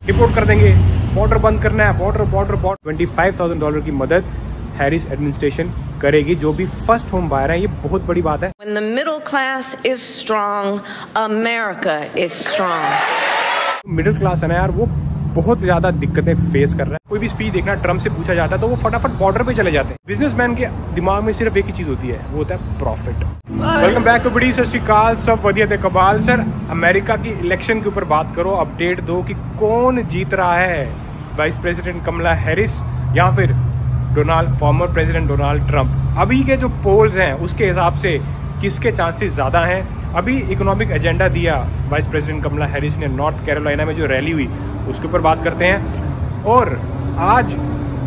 Report कर देंगे, border बंद करना है, बॉर्डर $25,000 की मदद हैरिस एडमिनिस्ट्रेशन करेगी जो भी फर्स्ट होम बायर है। ये बहुत बड़ी बात है। When the middle class is strong, America is strong. Middle class है ना यार, वो बहुत ज्यादा दिक्कतें फेस कर रहा है। कोई भी स्पीच देखना ट्रम्प से पूछा जाता है तो वो फटाफट बॉर्डर पे चले जाते हैं। बिजनेसमैन के दिमाग में सिर्फ एक ही चीज होती है, वो होता है प्रॉफिट। वेलकम बैक टू बड़ी सत श्री अकाल, सब वधिया ते कमाल। सर, अमेरिका की इलेक्शन के ऊपर बात करो, अपडेट दो कि कौन जीत रहा है, वाइस प्रेसिडेंट कमला हैरिस या फिर फॉर्मर प्रेसिडेंट डोनाल्ड ट्रंप। अभी के जो पोल्स हैं उसके हिसाब से किसके चांसेस ज्यादा हैं। अभी इकोनॉमिक एजेंडा दिया वाइस प्रेसिडेंट कमला हैरिस ने नॉर्थ कैरोलिना में जो रैली हुई उसके ऊपर बात करते हैं। और आज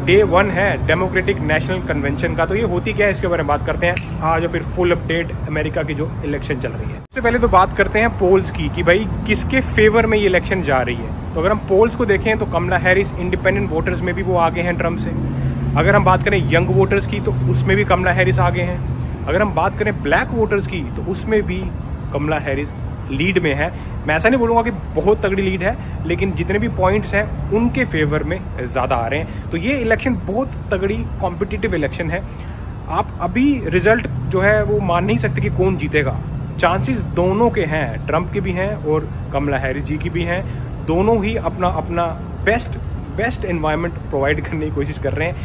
डे 1 है डेमोक्रेटिक नेशनल कन्वेंशन का, तो ये होती क्या है इसके बारे में बात करते हैं आज, और फिर फुल अपडेट अमेरिका की जो इलेक्शन चल रही है। सबसे पहले तो बात करते हैं पोल्स की कि भाई किसके फेवर में ये इलेक्शन जा रही है। तो अगर हम पोल्स को देखें तो कमला हैरिस इंडिपेंडेंट वोटर्स में भी वो आगे हैं ट्रम्प से। अगर हम बात करें यंग वोटर्स की तो उसमें भी कमला हैरिस आगे हैं। अगर हम बात करें ब्लैक वोटर्स की तो उसमें भी कमला हैरिस लीड में है। मैं ऐसा नहीं बोलूंगा कि बहुत तगड़ी लीड है, लेकिन जितने भी पॉइंट्स हैं उनके फेवर में ज्यादा आ रहे हैं। तो ये इलेक्शन बहुत तगड़ी कॉम्पिटिटिव इलेक्शन है। आप अभी रिजल्ट जो है वो मान नहीं सकते कि कौन जीतेगा। चांसेस दोनों के हैं, ट्रंप के भी हैं और कमला हैरिस जी की भी हैं। दोनों ही अपना अपना बेस्ट एनवायरनमेंट प्रोवाइड करने की कोशिश कर रहे हैं,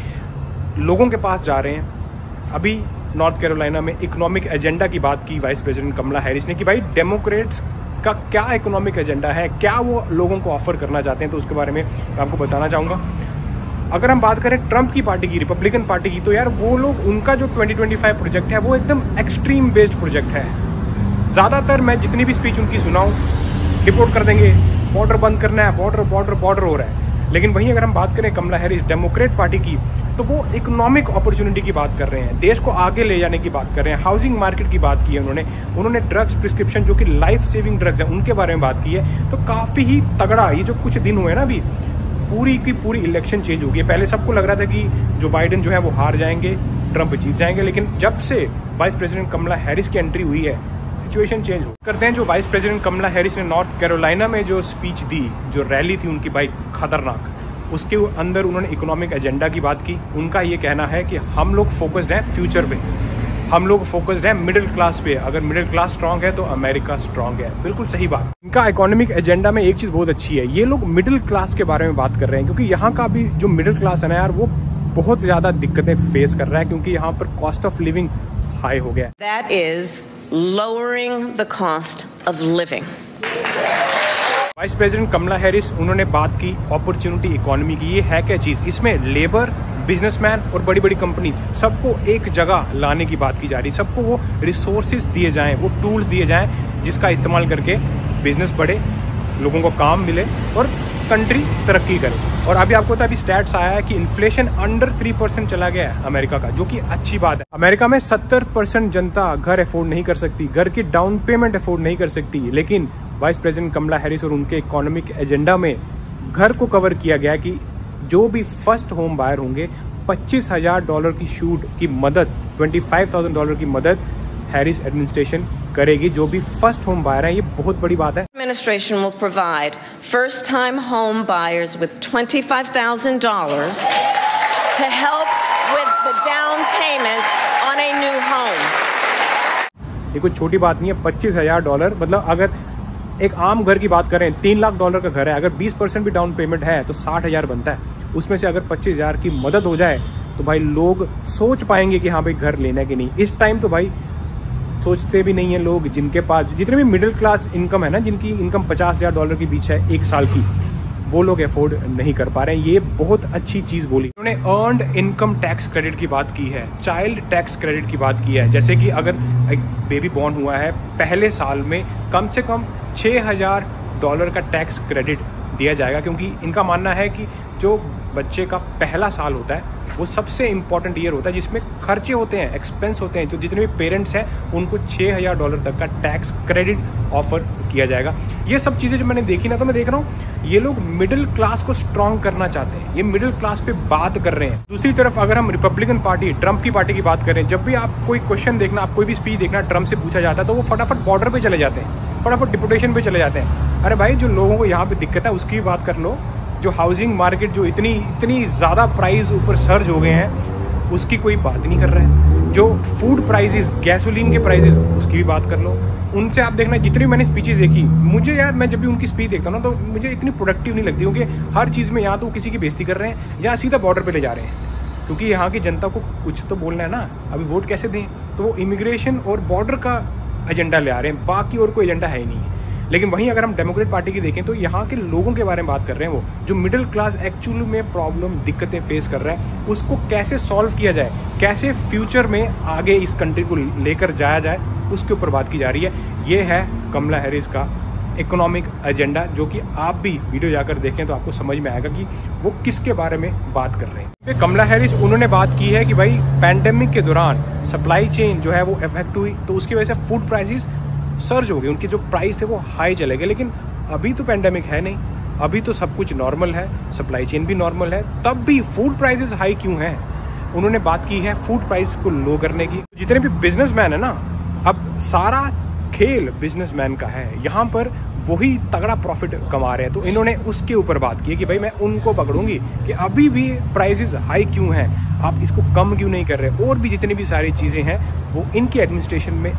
लोगों के पास जा रहे हैं। अभी नॉर्थ कैरोलिना में इकोनॉमिक एजेंडा की बात की वाइस प्रेसिडेंट कमला हैरिस ने कि भाई डेमोक्रेट्स का क्या इकोनॉमिक एजेंडा है, क्या वो लोगों को ऑफर करना चाहते हैं, तो उसके बारे में मैं आपको बताना चाहूंगा। अगर हम बात करें ट्रंप की पार्टी की, रिपब्लिकन पार्टी की, तो यार वो लोग, उनका जो 2025 प्रोजेक्ट है वो एकदम एक्सट्रीम बेस्ड प्रोजेक्ट है। ज्यादातर मैं जितनी भी स्पीच उनकी सुनाऊं, रिपोर्ट कर देंगे, बॉर्डर बंद करना है, बॉर्डर हो रहा है। लेकिन वहीं अगर हम बात करें कमला हैरिस डेमोक्रेट पार्टी की, तो वो इकोनॉमिक अपॉर्चुनिटी की बात कर रहे हैं, देश को आगे ले जाने की बात कर रहे हैं, हाउसिंग मार्केट की बात की है उन्होंने ड्रग्स प्रिस्क्रिप्शन जो कि लाइफ सेविंग ड्रग्स है उनके बारे में बात की है। तो काफी ही तगड़ा ये जो कुछ दिन हुए ना, अभी पूरी की पूरी इलेक्शन चेंज हो गई है। पहले सबको लग रहा था कि जो बाइडेन जो है वो हार जाएंगे, ट्रंप जीत जाएंगे, लेकिन जब से वाइस प्रेसिडेंट कमला हैरिस की एंट्री हुई है सिचुएशन चेंज हो करते हैं। जो वाइस प्रेसिडेंट कमला हैरिस ने नॉर्थ कैरोलिना में जो स्पीच दी, जो रैली थी उनकी भाई खतरनाक, उसके अंदर उन्होंने इकोनॉमिक एजेंडा की बात की। उनका ये कहना है कि हम लोग फोकस्ड हैं फ्यूचर पे, हम लोग फोकस्ड हैं मिडिल क्लास पे। अगर मिडिल क्लास स्ट्रांग है तो अमेरिका स्ट्रांग है। बिल्कुल सही बात। इनका इकोनॉमिक एजेंडा में एक चीज बहुत अच्छी है, ये लोग मिडिल क्लास के बारे में बात कर रहे हैं, क्योंकि यहाँ का भी जो मिडिल क्लास है ना यार, वो बहुत ज्यादा दिक्कतें फेस कर रहा है, क्योंकि यहाँ पर कॉस्ट ऑफ लिविंग हाई हो गया। That is lowering the cost of living. Vice president Kamala Harris उन्होंने बात की अपॉर्चुनिटी इकोनॉमी की। ये है क्या चीज? इसमें लेबर, बिजनेसमैन और बड़ी बड़ी कंपनी सबको एक जगह लाने की बात की जा रही है। सबको वो रिसोर्सेज दिए जाएं, वो टूल्स दिए जाएं जिसका इस्तेमाल करके बिजनेस बढ़े, लोगों को काम मिले और कंट्री तरक्की करे। और अभी आपको अभी स्टैट्स आया है कि इन्फ्लेशन अंडर 3% चला गया है अमेरिका का, जो कि अच्छी बात है। अमेरिका में 70% जनता घर अफोर्ड नहीं कर सकती, घर की डाउन पेमेंट अफोर्ड नहीं कर सकती, लेकिन वाइस प्रेसिडेंट कमला हैरिस और उनके इकोनॉमिक एजेंडा में घर को कवर किया गया कि जो भी फर्स्ट होम बायर होंगे $25,000 की छूट की मदद, $25,000 की मदद हैरिस एडमिनिस्ट्रेशन करेगी जो भी फर्स्ट होम बायर है। ये बहुत बड़ी बात है। Administration will provide first-time home buyers with $25,000 to help with the down payment on a new home. ये कोई छोटी बात नहीं है। $25,000 मतलब अगर एक आम घर की बात करें, $3 लाख का घर है, अगर 20% भी डाउन पेमेंट है तो 60,000 बनता है। उसमें से अगर 25,000 की मदद हो जाए तो भाई लोग सोच पाएंगे कि हाँ भाई घर लेना है कि नहीं। इस टाइम तो भाई सोचते भी नहीं है लोग, जिनके पास जितने भी मिडिल क्लास इनकम है ना, जिनकी इनकम $50,000 के बीच है एक साल की, वो लोग अफोर्ड नहीं कर पा रहे हैं। ये बहुत अच्छी चीज बोली उन्होंने। अर्न्ड इनकम टैक्स क्रेडिट की बात की है, चाइल्ड टैक्स क्रेडिट की बात की है। जैसे कि अगर एक बेबी बॉर्न हुआ है, पहले साल में कम से कम $6,000 का टैक्स क्रेडिट दिया जाएगा, क्योंकि इनका मानना है कि जो बच्चे का पहला साल होता है वो सबसे इंपॉर्टेंट ईयर होता है, जिसमें खर्चे होते हैं, एक्सपेंस होते हैं। जो जितने भी पेरेंट्स हैं उनको $6,000 तक का टैक्स क्रेडिट ऑफर किया जाएगा। ये सब चीजें जो मैंने देखी ना, तो मैं देख रहा हूँ ये लोग मिडिल क्लास को स्ट्रांग करना चाहते हैं, ये मिडिल क्लास पे बात कर रहे हैं। दूसरी तरफ अगर हम रिपब्लिकन पार्टी, ट्रंप की पार्टी की बात करें, जब भी आप कोई क्वेश्चन देखना, आप कोई भी स्पीच देखना ट्रंप से पूछा जाता है तो वो फटाफट बॉर्डर पे चले जाते हैं, फटाफट डिपोटेशन पे चले जाते हैं। अरे भाई, जो लोगों को यहाँ पे दिक्कत है उसकी भी बात कर लो, जो हाउसिंग मार्केट जो इतनी ज़्यादा प्राइस ऊपर सर्ज हो गए हैं उसकी कोई बात नहीं कर रहा है। जो फूड प्राइसेस, गैसोलीन के प्राइसेस, उसकी भी बात कर लो। उनसे आप देखना, जितनी मैंने स्पीचेस देखी, मुझे यार मैं जब भी उनकी स्पीच देखता हूँ ना तो मुझे इतनी प्रोडक्टिव नहीं लगती, क्योंकि हर चीज़ में या तो किसी की बेइज्जती कर रहे हैं या सीधा बॉर्डर पे ले जा रहे हैं। क्योंकि यहाँ की जनता को कुछ तो बोलना है ना, अभी वोट कैसे दें, तो वो इमिग्रेशन और बॉर्डर का एजेंडा ले आ रहे हैं, बाकी और कोई एजेंडा है ही नहीं। लेकिन वहीं अगर हम डेमोक्रेट पार्टी की देखें तो यहाँ के लोगों के बारे में बात कर रहे हैं, वो जो मिडिल क्लास एक्चुअली में प्रॉब्लम, दिक्कतें फेस कर रहा है, उसको कैसे सॉल्व किया जाए, कैसे फ्यूचर में आगे इस कंट्री को लेकर जाया जाए, उसके ऊपर बात की जा रही है। ये है कमला हैरिस का इकोनॉमिक एजेंडा, जो कि आप भी वीडियो जाकर देखें तो आपको समझ में आएगा कि वो किसके बारे में बात कर रहे हैं। कमला हैरिस उन्होंने बात की है कि भाई पैंडेमिक के दौरान सप्लाई चेन जो है वो इफेक्ट हुई, तो उसकी वजह से फूड प्राइसेस सर्ज हो गए, उनके जो प्राइस थे वो हाई चले गए। लेकिन अभी तो पैंडेमिक है नहीं, अभी तो सब कुछ नॉर्मल है, सप्लाई चेन भी नॉर्मल है, तब भी फूड प्राइसेस हाई क्यों हैं? उन्होंने बात की है फूड प्राइस को लो करने की। जितने भी बिजनेसमैन है ना, अब सारा खेल बिजनेसमैन का है, यहाँ पर वही तगड़ा प्रॉफिट कमा रहे हैं, तो इन्होंने उसके ऊपर बात की है कि भाई मैं उनको पकड़ूंगी कि अभी भी प्राइसेस हाई क्यों हैं, आप इसको कम क्यों नहीं कर रहे, और भी जितनी भी सारी चीजें हैं वो इनके एडमिनिस्ट्रेशन में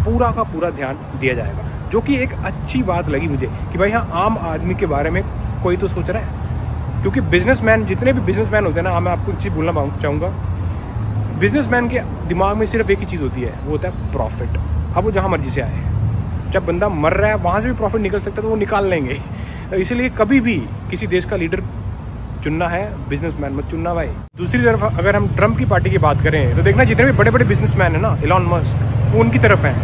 पूरा का पूरा ध्यान दिया जाएगा। जो कि एक अच्छी बात लगी मुझे कि भाई यहाँ आम आदमी के बारे में कोई तो सोच रहा है। क्योंकि बिजनेसमैन, जितने भी बिजनेसमैन होते हैं ना, मैं आपको एक चीज बोलना चाहूंगा, बिजनेसमैन के दिमाग में सिर्फ एक ही चीज होती है, वो होता है प्रॉफिट। अब वो जहां मर्जी से आए, जब बंदा मर रहा है वहां से भी प्रॉफिट निकल सकता है तो वो निकाल लेंगे। तो इसलिए कभी भी किसी देश का लीडर चुनना है, बिजनेसमैन मत चुनना भाई। दूसरी तरफ अगर हम ट्रम्प की पार्टी की बात करें तो देखना जितने भी बड़े बड़े बिजनेसमैन है ना, एलन मस्क, वो उनकी तरफ है।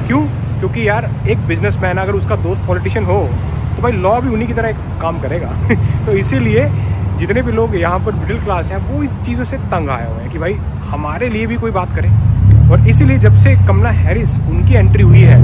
क्यों? क्योंकि यार एक बिजनेसमैन अगर उसका दोस्त पॉलिटिशियन हो तो भाई लॉ भी उन्हीं की तरह काम करेगा। तो इसीलिए जितने भी लोग यहाँ पर मिडिल क्लास हैं वो इन चीज़ों से तंग आए हुए हैं कि भाई हमारे लिए भी कोई बात करे। और इसीलिए जब से कमला हैरिस उनकी एंट्री हुई है,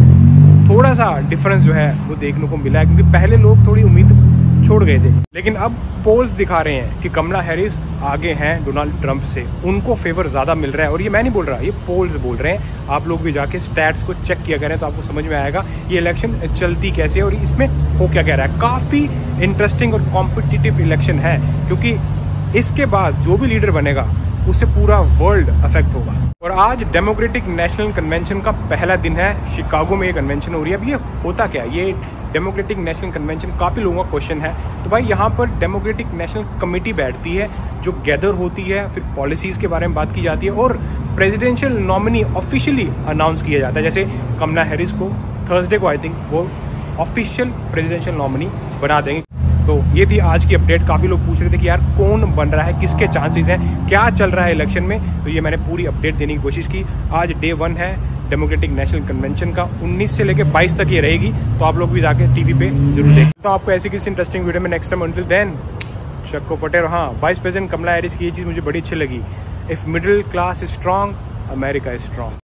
थोड़ा सा डिफरेंस जो है वो देखने को मिला है, क्योंकि पहले लोग थोड़ी उम्मीद छोड़ गए थे, लेकिन अब पोल्स दिखा रहे हैं कि कमला हैरिस आगे हैं डोनाल्ड ट्रंप से, उनको फेवर ज्यादा मिल रहा है। और ये मैं नहीं बोल रहा, ये पोल्स बोल रहे हैं। आप लोग भी जाके स्टैट्स को चेक किया करें तो आपको समझ में आएगा ये इलेक्शन चलती कैसे है और इसमें हो क्या कह रहा है। काफी इंटरेस्टिंग और कॉम्पिटिटिव इलेक्शन है, क्योंकि इसके बाद जो भी लीडर बनेगा उससे पूरा वर्ल्ड अफेक्ट होगा। और आज डेमोक्रेटिक नेशनल कन्वेंशन का पहला दिन है, शिकागो में ये कन्वेंशन हो रही है। अब ये होता क्या है, ये डेमोक्रेटिक नेशनल कन्वेंशन, काफी लोगों का क्वेश्चन है। तो भाई यहाँ पर डेमोक्रेटिक नेशनल कमेटी बैठती है जो गैदर होती है, फिर पॉलिसीज के बारे में बात की जाती है और प्रेसिडेंशियल नॉमिनी ऑफिशियली अनाउंस किया जाता है। जैसे कमला हैरिस को थर्सडे को आई थिंक वो ऑफिशियल प्रेसिडेंशियल नॉमिनी बना देंगे। तो ये थी आज की अपडेट। काफी लोग पूछ रहे थे कि यार कौन बन रहा है, किसके चांसेस हैं, क्या चल रहा है इलेक्शन में, तो ये मैंने पूरी अपडेट देने की कोशिश की। आज डे 1 है डेमोक्रेटिक नेशनल कन्वेंशन का, 19 से लेकर 22 तक ये रहेगी, तो आप लोग भी जाके टीवी पे जरूर देखें। तो आपको ऐसी किसी इंटरेस्टिंग वीडियो में नेक्स्ट टाइम, अंटिल देन चक्को फटे। हाँ, वाइस प्रेसिडेंट कमला हैरिस की ये चीज मुझे बड़ी अच्छी लगी, if middle class is strong, America is strong.